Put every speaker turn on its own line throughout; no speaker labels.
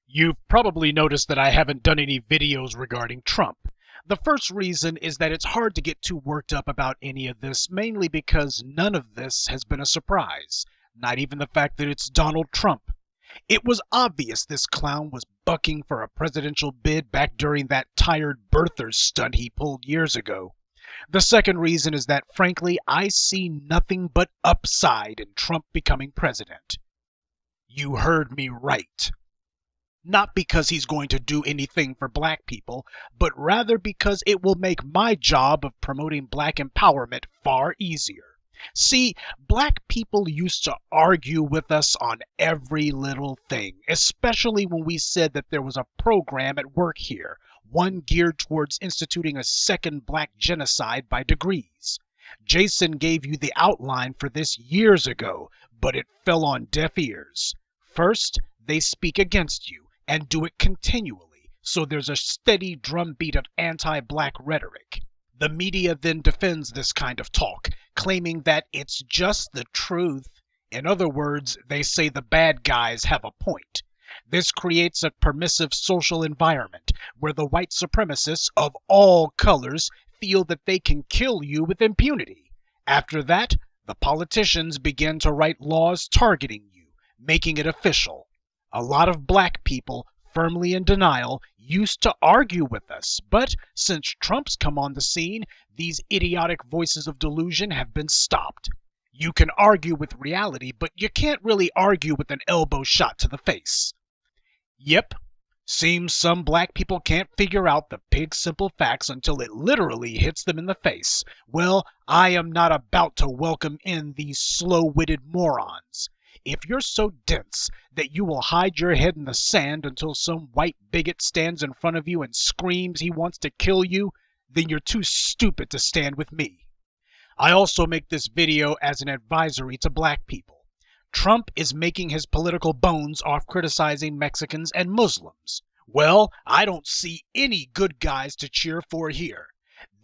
You've probably noticed that I haven't done any videos regarding Trump. The first reason is that it's hard to get too worked up about any of this, mainly because none of this has been a surprise. Not even the fact that it's Donald Trump. It was obvious this clown was bucking for a presidential bid back during that tired birthers stunt he pulled years ago. The second reason is that, frankly, I see nothing but upside in Trump becoming president. You heard me right. Not because he's going to do anything for black people, but rather because it will make my job of promoting black empowerment far easier. See, black people used to argue with us on every little thing, especially when we said that there was a program at work here, one geared towards instituting a second black genocide by degrees. Jason gave you the outline for this years ago, but it fell on deaf ears. First, they speak against you and do it continually, so there's a steady drumbeat of anti-black rhetoric. The media then defends this kind of talk, claiming that it's just the truth. In other words, they say the bad guys have a point. This creates a permissive social environment where the white supremacists of all colors feel that they can kill you with impunity. After that, the politicians begin to write laws targeting you, making it official. A lot of black people, firmly in denial, used to argue with us, but since Trump's come on the scene, these idiotic voices of delusion have been stopped. You can argue with reality, but you can't really argue with an elbow shot to the face. Yep, seems some black people can't figure out the pig simple facts until it literally hits them in the face. Well, I am not about to welcome in these slow-witted morons. If you're so dense that you will hide your head in the sand until some white bigot stands in front of you and screams he wants to kill you, then you're too stupid to stand with me. I also make this video as an advisory to black people. Trump is making his political bones off criticizing Mexicans and Muslims. Well, I don't see any good guys to cheer for here.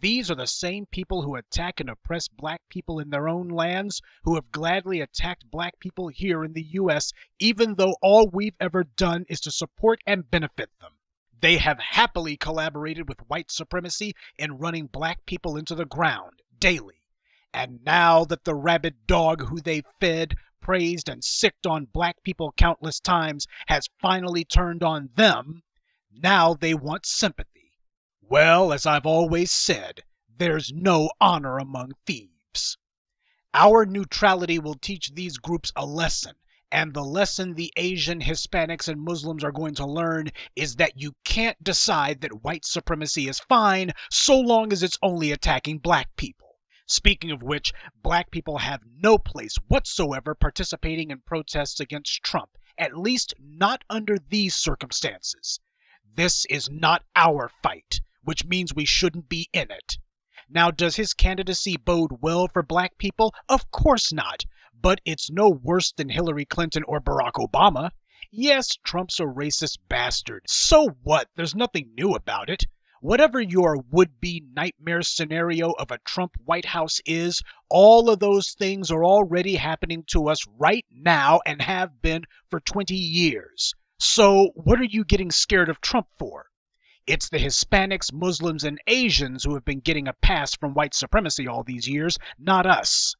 These are the same people who attack and oppress black people in their own lands, who have gladly attacked black people here in the U.S., even though all we've ever done is to support and benefit them. They have happily collaborated with white supremacy in running black people into the ground daily. And now that the rabid dog who they fed, praised, and sicked on black people countless times has finally turned on them, now they want sympathy. Well, as I've always said, there's no honor among thieves. Our neutrality will teach these groups a lesson, and the lesson the Asian, Hispanics, and Muslims are going to learn is that you can't decide that white supremacy is fine so long as it's only attacking black people. Speaking of which, black people have no place whatsoever participating in protests against Trump, at least not under these circumstances. This is not our fight, which means we shouldn't be in it. Now, does his candidacy bode well for black people? Of course not, but it's no worse than Hillary Clinton or Barack Obama. Yes, Trump's a racist bastard. So what? There's nothing new about it. Whatever your would-be nightmare scenario of a Trump White House is, all of those things are already happening to us right now and have been for 20 years. So what are you getting scared of Trump for? It's the Hispanics, Muslims, and Asians who have been getting a pass from white supremacy all these years, not us.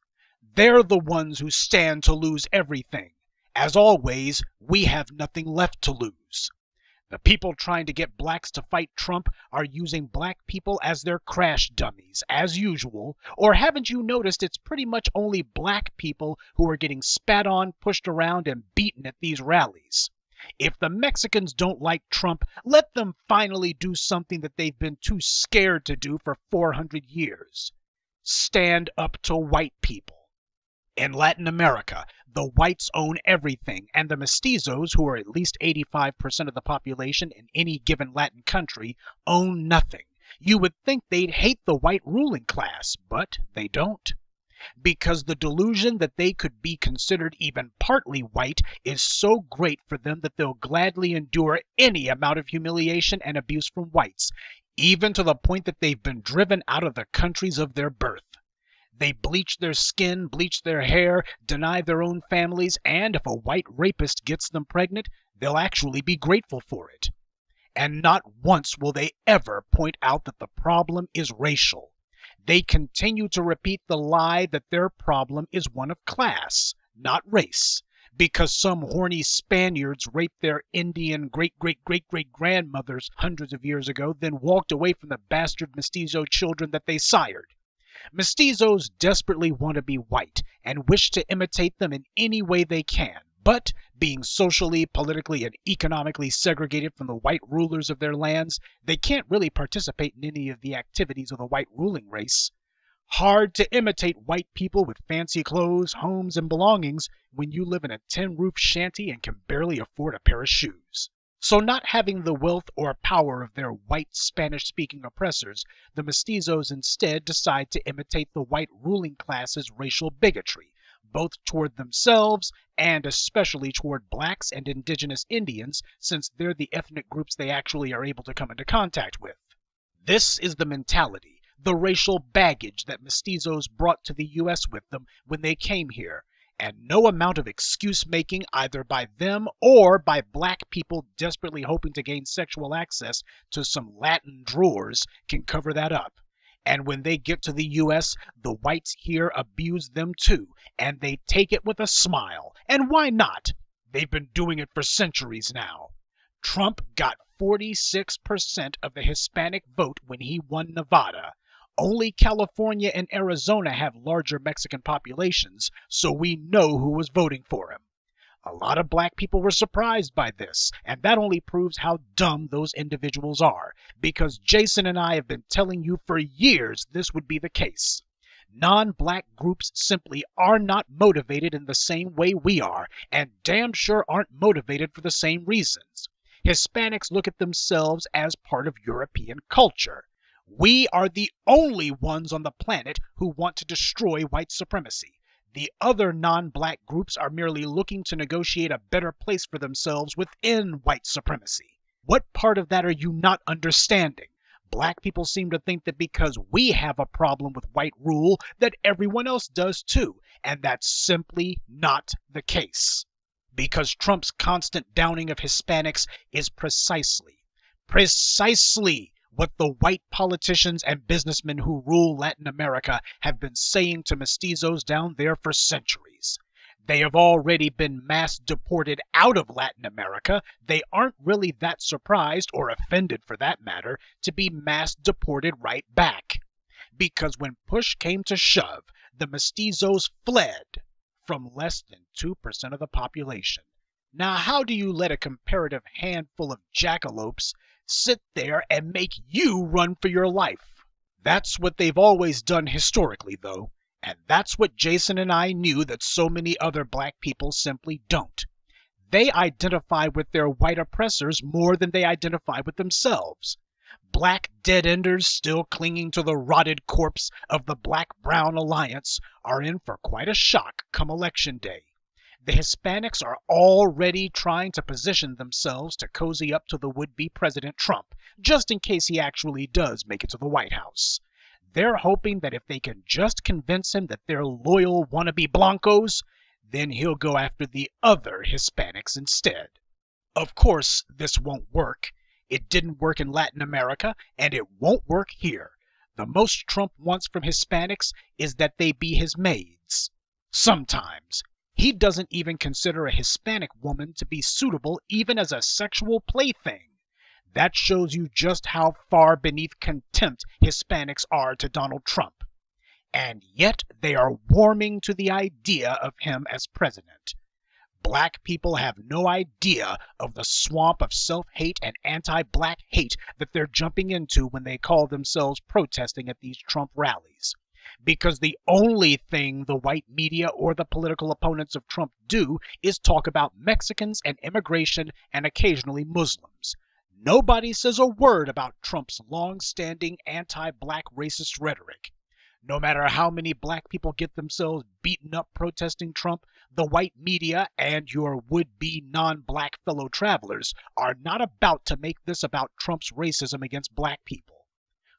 They're the ones who stand to lose everything. As always, we have nothing left to lose. The people trying to get blacks to fight Trump are using black people as their crash dummies, as usual. Or haven't you noticed it's pretty much only black people who are getting spat on, pushed around, and beaten at these rallies? If the Mexicans don't like Trump, let them finally do something that they've been too scared to do for 400 years. Stand up to white people. In Latin America, the whites own everything, and the mestizos, who are at least 85% of the population in any given Latin country, own nothing. You would think they'd hate the white ruling class, but they don't. Because the delusion that they could be considered even partly white is so great for them that they'll gladly endure any amount of humiliation and abuse from whites, even to the point that they've been driven out of the countries of their birth. They bleach their skin, bleach their hair, deny their own families, and if a white rapist gets them pregnant, They'll actually be grateful for it. And not once will they ever point out that the problem is racial. They continue to repeat the lie that their problem is one of class, not race, because some horny Spaniards raped their Indian great-great-great-great-grandmothers hundreds of years ago, then walked away from the bastard mestizo children that they sired. Mestizos desperately want to be white and wish to imitate them in any way they can, but being socially, politically, and economically segregated from the white rulers of their lands, they can't really participate in any of the activities of the white ruling race. Hard to imitate white people with fancy clothes, homes, and belongings when you live in a tin-roof shanty and can barely afford a pair of shoes. So not having the wealth or power of their white Spanish-speaking oppressors, the mestizos instead decide to imitate the white ruling class's racial bigotry, both toward themselves and especially toward blacks and indigenous Indians, since they're the ethnic groups they actually are able to come into contact with. This is the mentality, the racial baggage that mestizos brought to the U.S. with them when they came here, and no amount of excuse-making either by them or by black people desperately hoping to gain sexual access to some Latin drawers can cover that up. And when they get to the U.S., the whites here abuse them too, and they take it with a smile. And why not? They've been doing it for centuries now. Trump got 46% of the Hispanic vote when he won Nevada. Only California and Arizona have larger Mexican populations, so we know who was voting for him. A lot of black people were surprised by this, and that only proves how dumb those individuals are, because Jason and I have been telling you for years this would be the case. Non-black groups simply are not motivated in the same way we are, and damn sure aren't motivated for the same reasons. Hispanics look at themselves as part of European culture. We are the only ones on the planet who want to destroy white supremacy. The other non-black groups are merely looking to negotiate a better place for themselves within white supremacy. What part of that are you not understanding? Black people seem to think that because we have a problem with white rule, that everyone else does too, and that's simply not the case. Because Trump's constant downing of Hispanics is precisely what the white politicians and businessmen who rule Latin America have been saying to mestizos down there for centuries. They have already been mass deported out of Latin America. They aren't really that surprised, or offended for that matter, to be mass deported right back. Because when push came to shove, the mestizos fled from less than 2% of the population. Now how do you let a comparative handful of jackalopes sit there and make you run for your life? That's what they've always done historically, though, and that's what Jason and I knew that so many other black people simply don't. They identify with their white oppressors more than they identify with themselves. Black dead-enders still clinging to the rotted corpse of the Black-Brown Alliance are in for quite a shock come Election Day. The Hispanics are already trying to position themselves to cozy up to the would-be President Trump, just in case he actually does make it to the White House. They're hoping that if they can just convince him that they're loyal wannabe Blancos, then he'll go after the other Hispanics instead. Of course, this won't work. It didn't work in Latin America, and it won't work here. The most Trump wants from Hispanics is that they be his maids. Sometimes. He doesn't even consider a Hispanic woman to be suitable even as a sexual plaything. That shows you just how far beneath contempt Hispanics are to Donald Trump. And yet they are warming to the idea of him as president. Black people have no idea of the swamp of self-hate and anti-black hate that they're jumping into when they call themselves protesting at these Trump rallies. Because the only thing the white media or the political opponents of Trump do is talk about Mexicans and immigration and occasionally Muslims. Nobody says a word about Trump's long-standing anti-black racist rhetoric. No matter how many black people get themselves beaten up protesting Trump, the white media and your would-be non-black fellow travelers are not about to make this about Trump's racism against black people.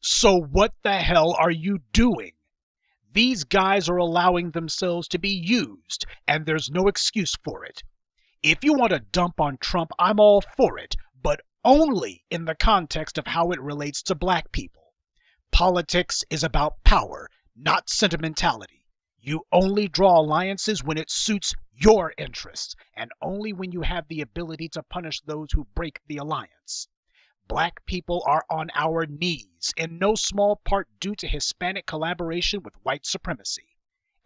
So what the hell are you doing? These guys are allowing themselves to be used, and there's no excuse for it. If you want to dump on Trump, I'm all for it, but only in the context of how it relates to black people. Politics is about power, not sentimentality. You only draw alliances when it suits your interests, and only when you have the ability to punish those who break the alliance. Black people are on our knees, in no small part due to Hispanic collaboration with white supremacy.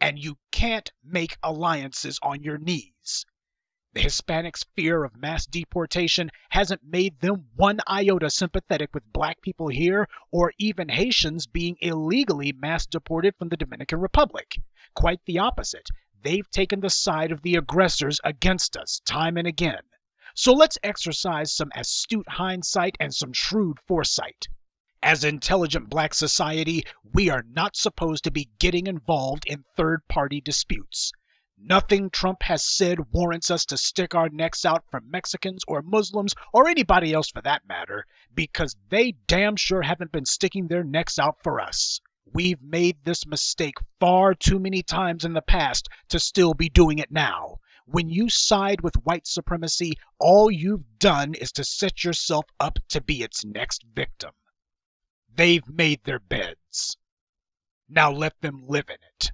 And you can't make alliances on your knees. The Hispanics' fear of mass deportation hasn't made them one iota sympathetic with black people here, or even Haitians being illegally mass deported from the Dominican Republic. Quite the opposite. They've taken the side of the aggressors against us time and again. So let's exercise some astute hindsight and some shrewd foresight. As intelligent black society, we are not supposed to be getting involved in third-party disputes. Nothing Trump has said warrants us to stick our necks out for Mexicans or Muslims or anybody else for that matter, because they damn sure haven't been sticking their necks out for us. We've made this mistake far too many times in the past to still be doing it now. When you side with white supremacy, all you've done is to set yourself up to be its next victim. They've made their beds. Now let them live in it.